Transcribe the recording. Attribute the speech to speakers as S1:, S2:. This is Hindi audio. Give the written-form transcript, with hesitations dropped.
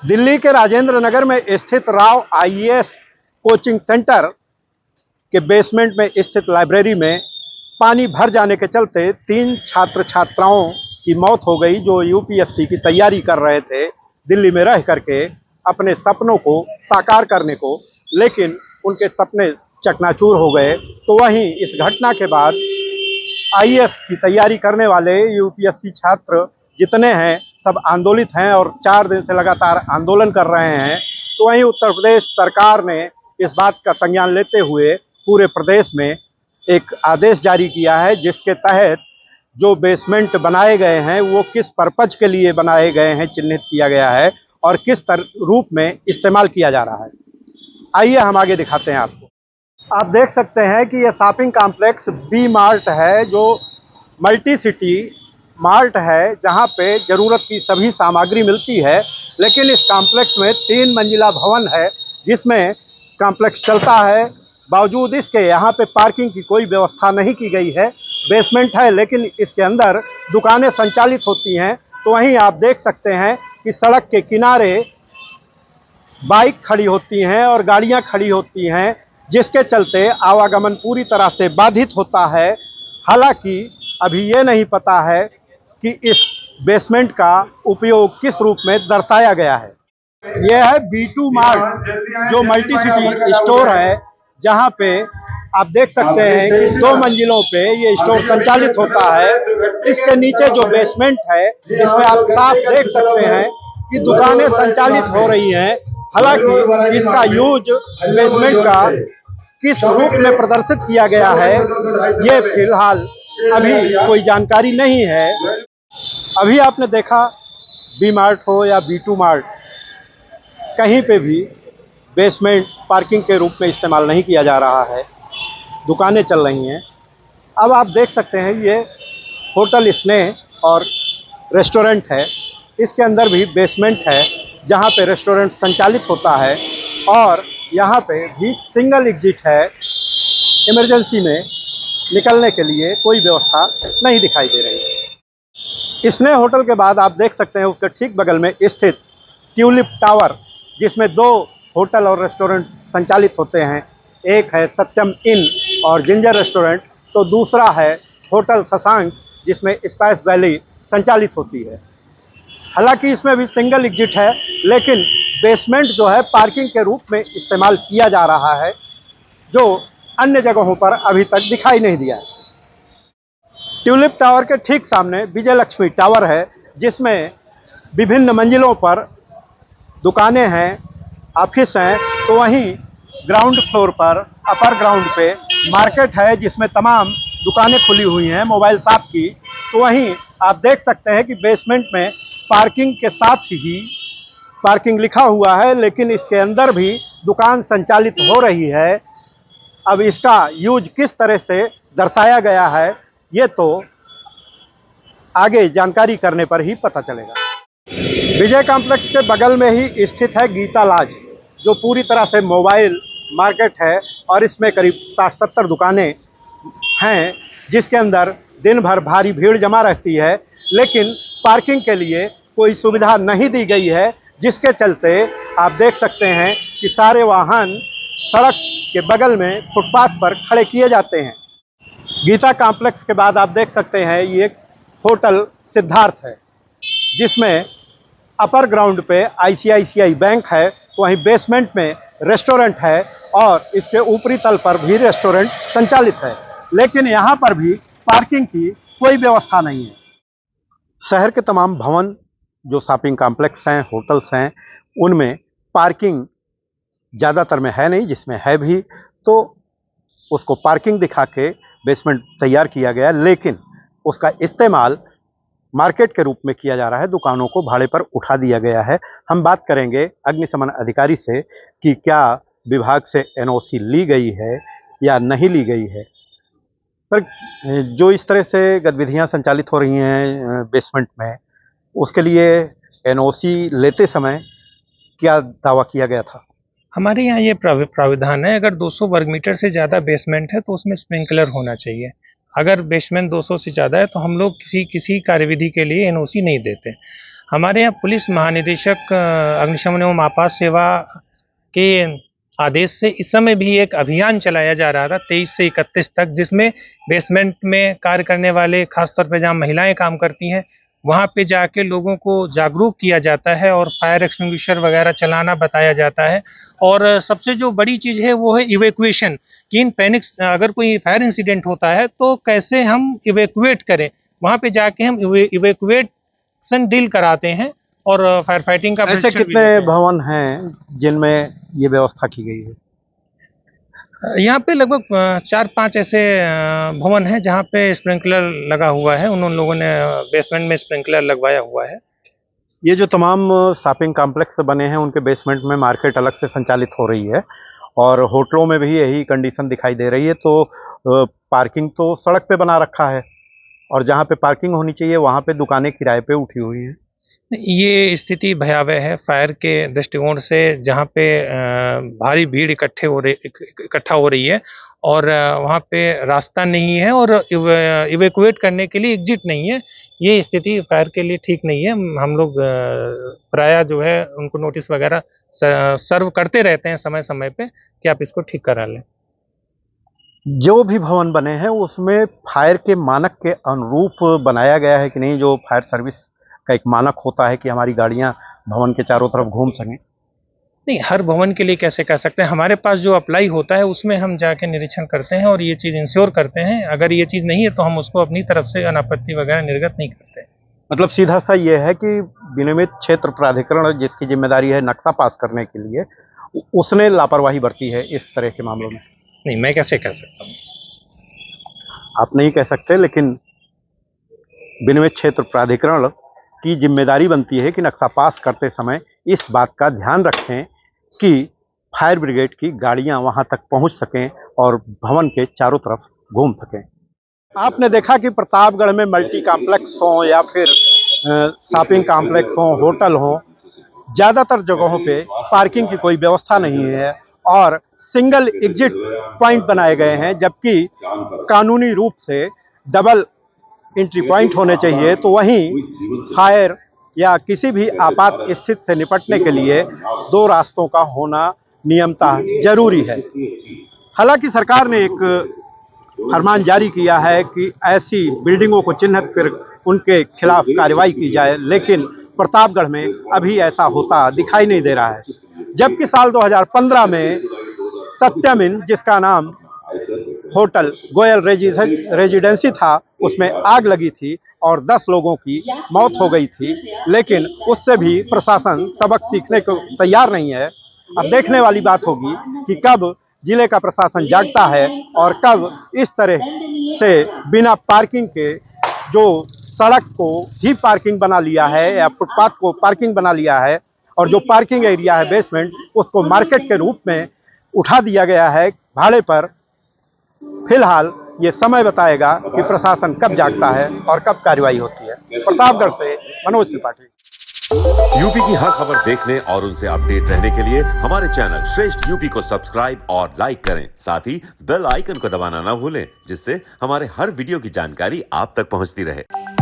S1: दिल्ली के राजेंद्र नगर में स्थित राव आईएएस कोचिंग सेंटर के बेसमेंट में स्थित लाइब्रेरी में पानी भर जाने के चलते 3 छात्र छात्राओं की मौत हो गई, जो यूपीएससी की तैयारी कर रहे थे दिल्ली में रह करके अपने सपनों को साकार करने को, लेकिन उनके सपने चकनाचूर हो गए। तो वहीं इस घटना के बाद आईएएस की तैयारी करने वाले यूपीएससी छात्र जितने हैं सब आंदोलित हैं और 4 दिन से लगातार आंदोलन कर रहे हैं। तो वहीं उत्तर प्रदेश सरकार ने इस बात का संज्ञान लेते हुए पूरे प्रदेश में एक आदेश जारी किया है, जिसके तहत जो बेसमेंट बनाए गए हैं वो किस पर्पज के लिए बनाए गए हैं चिन्हित किया गया है और किस रूप में इस्तेमाल किया जा रहा है। आइए हम आगे दिखाते हैं आपको। आप देख सकते हैं कि ये शॉपिंग कॉम्प्लेक्स बी मार्ट है, जो मल्टी सिटी मार्ट है, जहां पे ज़रूरत की सभी सामग्री मिलती है। लेकिन इस कॉम्प्लेक्स में 3 मंजिला भवन है जिसमें कॉम्प्लेक्स चलता है। बावजूद इसके यहाँ पे पार्किंग की कोई व्यवस्था नहीं की गई है। बेसमेंट है लेकिन इसके अंदर दुकानें संचालित होती हैं। तो वहीं आप देख सकते हैं कि सड़क के किनारे बाइक खड़ी होती हैं और गाड़ियां खड़ी होती हैं, जिसके चलते आवागमन पूरी तरह से बाधित होता है। हालांकि अभी ये नहीं पता है कि इस बेसमेंट का उपयोग किस रूप में दर्शाया गया है। यह है B2 मार्ट, जो मल्टी सिटी स्टोर है, जहां पे आप देख सकते हैं कि 2 मंजिलों पे ये स्टोर संचालित होता है। इसके नीचे जो बेसमेंट है, इसमें आप साफ देख सकते हैं कि दुकानें संचालित हो रही हैं। हालांकि इसका यूज बेसमेंट का किस रूप में प्रदर्शित किया गया है, ये फिलहाल अभी कोई जानकारी नहीं है। अभी आपने देखा बी मार्ट हो या B2 मार्ट, कहीं पे भी बेसमेंट पार्किंग के रूप में इस्तेमाल नहीं किया जा रहा है। दुकानें चल रही हैं। अब आप देख सकते हैं ये होटल स्नेह और रेस्टोरेंट है। इसके अंदर भी बेसमेंट है जहां पे रेस्टोरेंट संचालित होता है और यहाँ पे भी सिंगल एग्जिट है। इमरजेंसी में निकलने के लिए कोई व्यवस्था नहीं दिखाई दे रही है। स्नेह होटल के बाद आप देख सकते हैं उसके ठीक बगल में स्थित ट्यूलिप टावर, जिसमें 2 होटल और रेस्टोरेंट संचालित होते हैं। एक है सत्यम इन और जिंजर रेस्टोरेंट, तो दूसरा है होटल शशांक, जिसमें स्पाइस वैली संचालित होती है। हालांकि इसमें भी सिंगल एग्जिट है, लेकिन बेसमेंट जो है पार्किंग के रूप में इस्तेमाल किया जा रहा है, जो अन्य जगहों पर अभी तक दिखाई नहीं दिया है। ट्यूलिप टावर के ठीक सामने विजय लक्ष्मी टावर है, जिसमें विभिन्न मंजिलों पर दुकानें हैं, ऑफिस हैं। तो वहीं ग्राउंड फ्लोर पर, अपर ग्राउंड पे मार्केट है, जिसमें तमाम दुकानें खुली हुई हैं मोबाइल शॉप की। तो वहीं आप देख सकते हैं कि बेसमेंट में पार्किंग के साथ ही पार्किंग लिखा हुआ है, लेकिन इसके अंदर भी दुकान संचालित हो रही है। अब इसका यूज किस तरह से दर्शाया गया है, ये तो आगे जानकारी करने पर ही पता चलेगा। विजय कॉम्प्लेक्स के बगल में ही स्थित है गीता लॉज, जो पूरी तरह से मोबाइल मार्केट है और इसमें करीब 60-70 दुकानें हैं, जिसके अंदर दिन भर भारी भीड़ जमा रहती है। लेकिन पार्किंग के लिए कोई सुविधा नहीं दी गई है, जिसके चलते आप देख सकते हैं कि सारे वाहन सड़क के बगल में फुटपाथ पर खड़े किए जाते हैं। गीता कॉम्प्लेक्स के बाद आप देख सकते हैं ये होटल सिद्धार्थ है, जिसमें अपर ग्राउंड पे ICICI बैंक है, तो वहीं बेसमेंट में रेस्टोरेंट है और इसके ऊपरी तल पर भी रेस्टोरेंट संचालित है। लेकिन यहाँ पर भी पार्किंग की कोई व्यवस्था नहीं है। शहर के तमाम भवन, जो शॉपिंग कॉम्प्लेक्स हैं, होटल्स हैं, उनमें पार्किंग ज़्यादातर में है नहीं, जिसमें है भी तो उसको पार्किंग दिखा के बेसमेंट तैयार किया गया, लेकिन उसका इस्तेमाल मार्केट के रूप में किया जा रहा है। दुकानों को भाड़े पर उठा दिया गया है। हम बात करेंगे अग्निशमन अधिकारी से कि क्या विभाग से NOC ली गई है या नहीं ली गई है। पर जो इस तरह से गतिविधियां संचालित हो रही हैं बेसमेंट में, उसके लिए NOC लेते समय क्या दावा किया गया था?
S2: हमारे यहाँ ये प्राविधान है, अगर 200 वर्ग मीटर से ज़्यादा बेसमेंट है तो उसमें स्प्रिंकलर होना चाहिए। अगर बेसमेंट 200 से ज़्यादा है तो हम लोग किसी कार्यविधि के लिए एनओसी नहीं देते। हमारे यहाँ पुलिस महानिदेशक अग्निशमन एवं आपात सेवा के आदेश से इस समय भी एक अभियान चलाया जा रहा था 23 से 31 तक, जिसमें बेसमेंट में कार्य करने वाले, खासतौर पे जहाँ महिलाएं काम करती हैं, वहाँ पे जाके लोगों को जागरूक किया जाता है और फायर एक्सटिंग्विशर वगैरह चलाना बताया जाता है। और सबसे जो बड़ी चीज़ है वो है इवैक्यूएशन, कि इन पैनिक्स अगर कोई फायर इंसिडेंट होता है तो कैसे हम इवैक्यूएट करें, वहाँ पे जाके हम इवैक्यूएशन ड्रिल कराते हैं और फायर फाइटिंग का
S1: ऐसे
S2: प्रशिक्षण भी
S1: कितने
S2: देते हैं।
S1: भवन हैं जिनमें ये व्यवस्था की गई है?
S2: यहाँ पे लगभग 4-5 ऐसे भवन हैं जहाँ पे स्प्रिंकलर लगा हुआ है। उन लोगों ने बेसमेंट में स्प्रिंकलर लगवाया हुआ है।
S1: ये जो तमाम शॉपिंग कॉम्प्लेक्स बने हैं उनके बेसमेंट में मार्केट अलग से संचालित हो रही है और होटलों में भी यही कंडीशन दिखाई दे रही है। तो पार्किंग तो सड़क पे बना रखा है और जहाँ पे पार्किंग होनी चाहिए वहाँ पे दुकानें किराए पे उठी हुई हैं।
S2: ये स्थिति भयावह है फायर के दृष्टिकोण से, जहाँ पे भारी भीड़ इकट्ठा हो रही है और वहाँ पे रास्ता नहीं है और इवैक्यूएट करने के लिए एग्जिट नहीं है। ये स्थिति फायर के लिए ठीक नहीं है। हम लोग प्रायः जो है उनको नोटिस वगैरह सर्व करते रहते हैं समय समय पे कि आप इसको ठीक करा लें।
S1: जो भी भवन बने हैं उसमें फायर के मानक के अनुरूप बनाया गया है कि नहीं? जो फायर सर्विस का एक मानक होता है कि हमारी गाड़ियां भवन के चारों तरफ घूम सकें।
S2: नहीं, हर भवन के लिए कैसे कह सकते हैं। हमारे पास जो अप्लाई होता है उसमें हम जाके निरीक्षण करते हैं और ये चीज़ इंश्योर करते हैं। अगर ये चीज़ नहीं है तो हम उसको अपनी तरफ से अनापत्ति वगैरह निर्गत नहीं करते।
S1: मतलब सीधा सा ये है कि विनियमित क्षेत्र प्राधिकरण जिसकी जिम्मेदारी है नक्शा पास करने के लिए, उसने लापरवाही बरती है इस तरह के मामलों में।
S2: नहीं, मैं कैसे कह सकता हूँ।
S1: आप नहीं कह सकते, लेकिन विनियमित क्षेत्र प्राधिकरण की जिम्मेदारी बनती है कि नक्शा पास करते समय इस बात का ध्यान रखें कि फायर ब्रिगेड की गाड़ियां वहां तक पहुंच सकें और भवन के चारों तरफ घूम सकें। आपने देखा कि प्रतापगढ़ में मल्टी कॉम्प्लेक्स हों या फिर शॉपिंग कॉम्प्लेक्स हों, होटल हों, ज़्यादातर जगहों पे पार्किंग की कोई व्यवस्था नहीं है और सिंगल एग्जिट पॉइंट बनाए गए हैं, जबकि कानूनी रूप से डबल एंट्री पॉइंट होने चाहिए। तो वहीं फायर या किसी भी आपात स्थिति से निपटने के लिए दो रास्तों का होना नियमतः जरूरी है। हालांकि सरकार ने एक फरमान जारी किया है कि ऐसी बिल्डिंगों को चिन्हित कर उनके खिलाफ कार्रवाई की जाए, लेकिन प्रतापगढ़ में अभी ऐसा होता दिखाई नहीं दे रहा है। जबकि साल 2015 में सत्यमिन, जिसका नाम होटल गोयल रेजिडेंसी था, उसमें आग लगी थी और 10 लोगों की मौत हो गई थी, लेकिन उससे भी प्रशासन सबक सीखने को तैयार नहीं है। अब देखने वाली बात होगी कि कब जिले का प्रशासन जागता है और कब इस तरह से बिना पार्किंग के, जो सड़क को ही पार्किंग बना लिया है या फुटपाथ को पार्किंग बना लिया है और जो पार्किंग एरिया है बेसमेंट, उसको मार्केट के रूप में उठा दिया गया है भाड़े पर। फिलहाल ये समय बताएगा कि प्रशासन कब जागता है और कब कार्रवाई होती है। प्रतापगढ़ से मनोज त्रिपाठी।
S3: यूपी की हर खबर देखने और उनसे अपडेट रहने के लिए हमारे चैनल श्रेष्ठ यूपी को सब्सक्राइब और लाइक करें। साथ ही बेल आइकन को दबाना ना भूलें, जिससे हमारे हर वीडियो की जानकारी आप तक पहुंचती रहे।